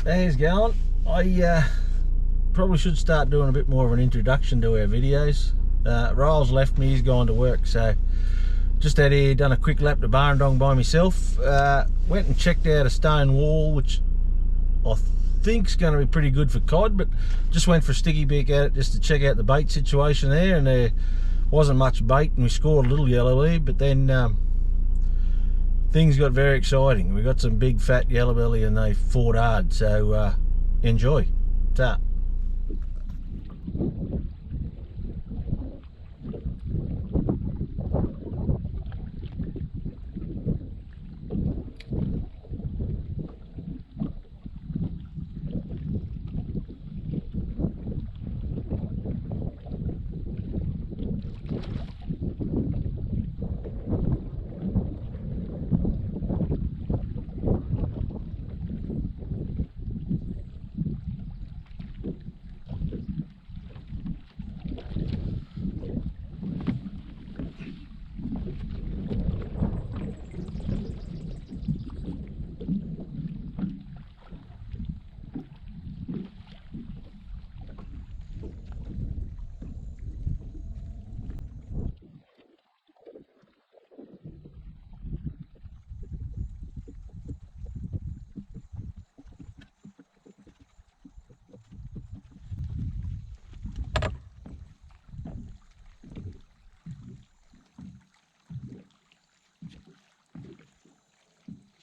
There's going. I probably should start doing a bit more of an introduction to our videos. Ryle's left me, he's gone to work, so just had here, done a quick lap to Burrendong by myself. Went and checked out a stone wall, which I think's going to be pretty good for cod, but just went for a sticky beak at it just to check out the bait situation there, and there wasn't much bait, and we scored a little yellowbelly, but then things got very exciting. We got some big fat yellowbelly and they fought hard, so enjoy. Ta.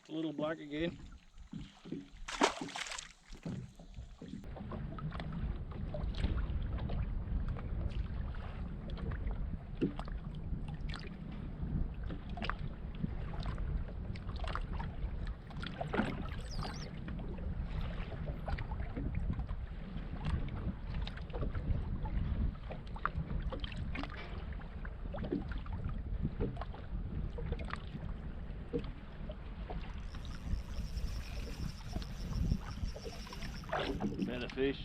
Little black again. Better fish.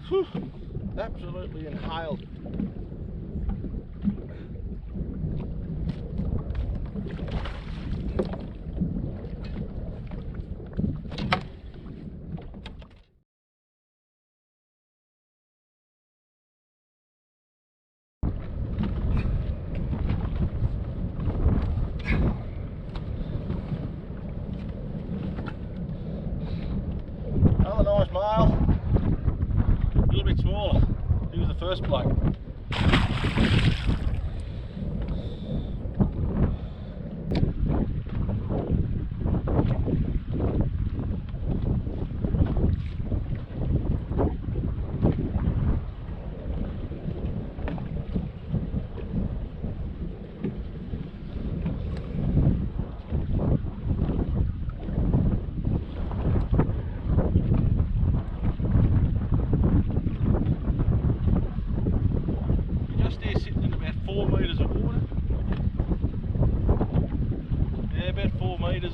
Whew, absolutely inhaled. Another nice male. A little bit smaller. He was the first bloke.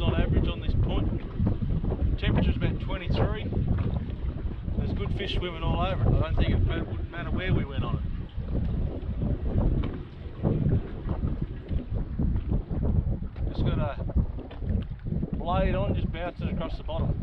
On average on this point. Temperature's about 23. There's good fish swimming all over it. I don't think it would matter where we went on it. Just got a blade on, just bounce it across the bottom.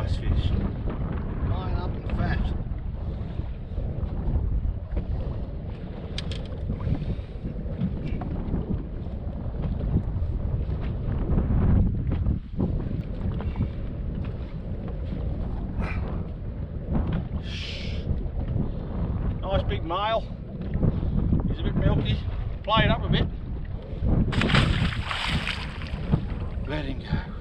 Nice fish. Fine up and fat. Nice big male. He's a bit milky. Play it up a bit. Let him go.